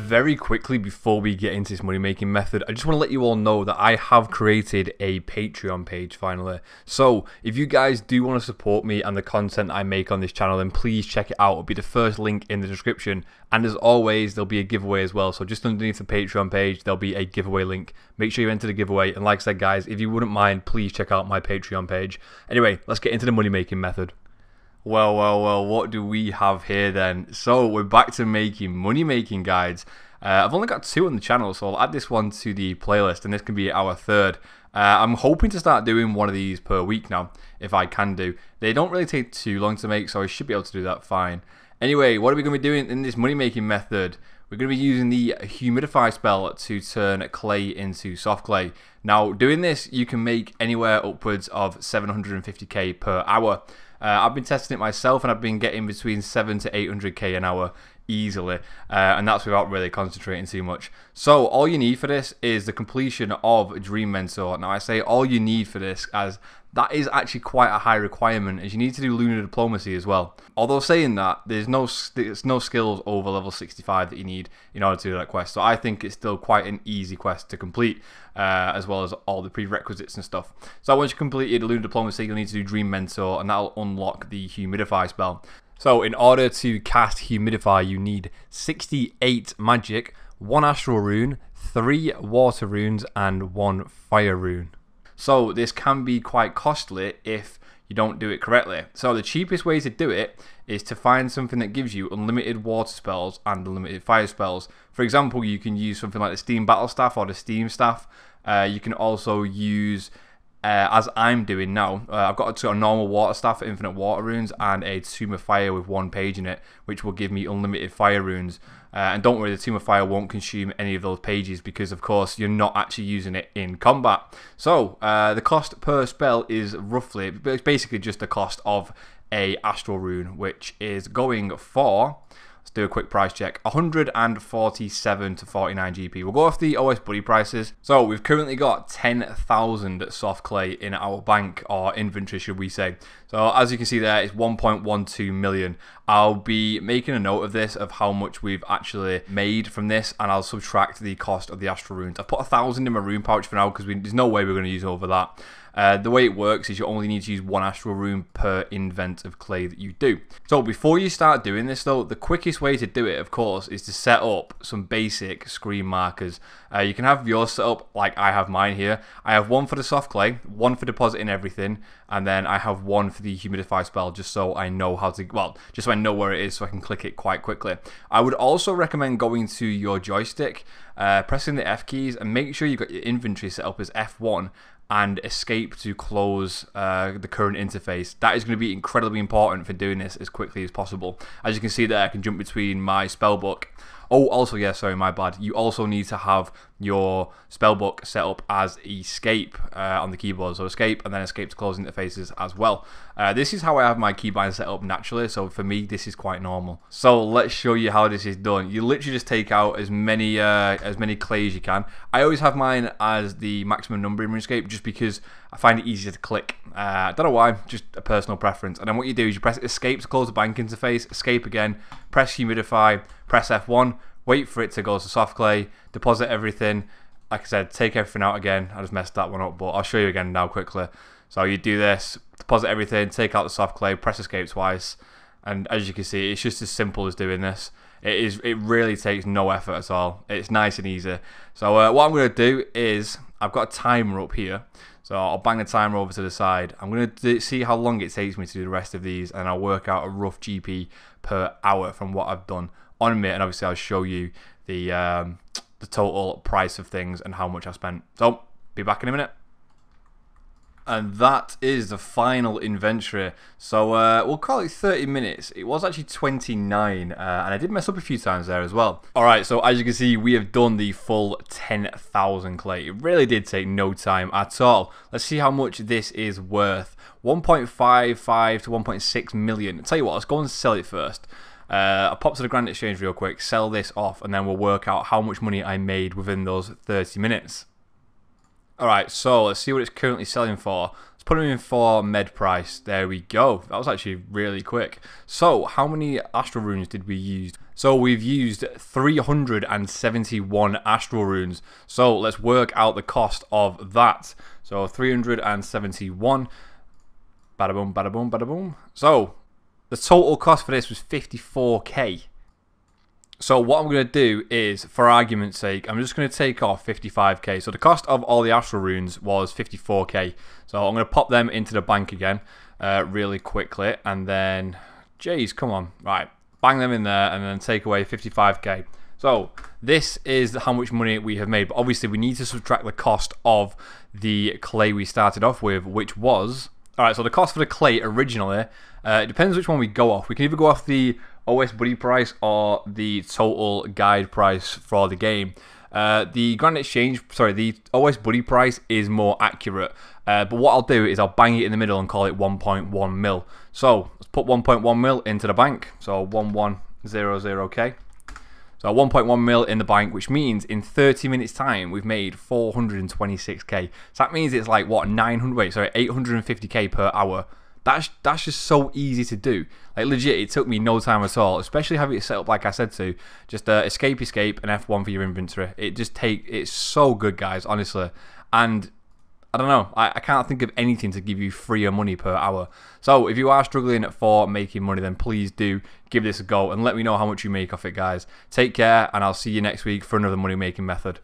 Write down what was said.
Very quickly before we get into this money making method, I just want to let you all know that I have created a Patreon page finally. So if you guys do want to support me and the content I make on this channel, then please check it out. It'll be the first link in the description, and as always there'll be a giveaway as well. So just underneath the Patreon page there'll be a giveaway link. Make sure you enter the giveaway, and like I said guys, if you wouldn't mind, please check out my Patreon page. Anyway, let's get into the money making method. Well, what do we have here then? So we're back to making money making guides. I've only got 2 on the channel, so I'll add this one to the playlist, and this can be our 3rd. I'm hoping to start doing one of these per week now, if I can do. They don't really take too long to make, so I should be able to do that fine. Anyway, what are we going to be doing in this money making method? We're going to be using the humidify spell to turn clay into soft clay. Now, doing this, you can make anywhere upwards of 750k per hour. I've been testing it myself, and I've been getting between 7 to 800k an hour easily, and that's without really concentrating too much. So all you need for this is the completion of Dream Mentor. Now I say all you need for this, as that is actually quite a high requirement, as you need to do Lunar Diplomacy as well. Although saying that, there's no skills over level 65 that you need in order to do that quest, so I think it's still quite an easy quest to complete, as well as all the prerequisites and stuff. So once you've completed Lunar Diplomacy, you'll need to do Dream Mentor, and that'll unlock the humidify spell. So in order to cast humidify, you need 68 magic, 1 astral rune, 3 water runes, and 1 fire rune. So this can be quite costly if you don't do it correctly. So the cheapest way to do it is to find something that gives you unlimited water spells and unlimited fire spells. For example, you can use something like the Steam Battle Staff or the Steam Staff. You can also use, as I'm doing now, I've got a normal water staff for infinite water runes and a Tomb of Fire with 1 page in it, which will give me unlimited fire runes. And don't worry, the Tomb of Fire won't consume any of those pages, because of course you're not actually using it in combat. So the cost per spell is roughly, it's basically just the cost of a astral rune, which is going for, let's do a quick price check, 147 to 49 GP. We'll go off the OS Buddy prices. So we've currently got 10,000 soft clay in our bank, or inventory should we say. So as you can see there, it's 1.12 million. I'll be making a note of this, of how much we've actually made from this, and I'll subtract the cost of the astral runes. I've put 1,000 in my rune pouch for now, because there's no way we're going to use over that. The way it works is you only need to use 1 astral rune per invent of clay that you do. So before you start doing this though, the quickest way to do it, of course, is to set up some basic screen markers. You can have yours set up like I have mine here. I have 1 for the soft clay, 1 for depositing everything, and then I have 1 for the humidify spell, just so I know how to, well, just so I know where it is, so I can click it quite quickly. I would also recommend going to your joystick, pressing the F keys, and make sure you've got your inventory set up as F1, and escape to close the current interface. That is going to be incredibly important for doing this as quickly as possible. As you can see there, I can jump between my spellbook. Oh, also, yeah, sorry, my bad. You also need to have your spellbook set up as escape on the keyboard. So escape and then escape to close interfaces as well. This is how I have my keybind set up naturally, so for me this is quite normal. So let's show you how this is done. You literally just take out as many clay as you can. I always have mine as the maximum number in RuneScape, just because I find it easier to click. I don't know why, just a personal preference. And then what you do is you press escape to close the bank interface, escape again, press humidify, press F1, wait for it to go to soft clay, deposit everything. Like I said, take everything out again. I just messed that one up, but I'll show you again now quickly. So you do this, deposit everything, take out the soft clay, press escape twice, and as you can see, it's just as simple as doing this. It really takes no effort at all. It's nice and easy. So what I'm going to do is, I've got a timer up here, so I'll bang the timer over to the side. I'm going to see how long it takes me to do the rest of these, and I'll work out a rough GP per hour from what I've done on me, and obviously I'll show you the total price of things and how much I spent. So be back in a minute. And that is the final inventory. So we'll call it 30 minutes. It was actually 29, and I did mess up a few times there as well. Alright, so as you can see, we have done the full 10,000 clay. It really did take no time at all. Let's see how much this is worth. 1.55 to 1.6 million. I'll tell you what, let's go and sell it first. I'll pop to the Grand Exchange real quick, sell this off, and then we'll work out how much money I made within those 30 minutes. Alright, so let's see what it's currently selling for. Let's put them in for med price. There we go. That was actually really quick. So, how many astral runes did we use? So, we've used 371 astral runes. So, let's work out the cost of that. So, 371. Bada boom, bada boom, bada boom. So, the total cost for this was 54k. So what I'm going to do is, for argument's sake, I'm just going to take off 55k. So the cost of all the astral runes was 54k. So I'm going to pop them into the bank again really quickly. And then, jeez, come on. Right, bang them in there and then take away 55k. So this is how much money we have made. But obviously we need to subtract the cost of the clay we started off with, which was... Alright, so the cost for the clay originally, it depends which one we go off. We can either go off the OS buddy price or the total guide price for the game. The Grand Exchange, sorry, the OS buddy price is more accurate. But what I'll do is I'll bang it in the middle and call it 1.1 mil. So let's put 1.1 mil into the bank. So 1100k. So 1.1 mil in the bank, which means in 30 minutes time we've made 426k. So that means it's like what 850k per hour. That's just so easy to do. Like legit, it took me no time at all. Especially having it set up like I said to. Just escape, and F1 for your inventory. It's so good, guys, honestly. And I don't know, I can't think of anything to give you freer money per hour. So if you are struggling for making money, then please do give this a go and let me know how much you make off it, guys. Take care, and I'll see you next week for another money making method.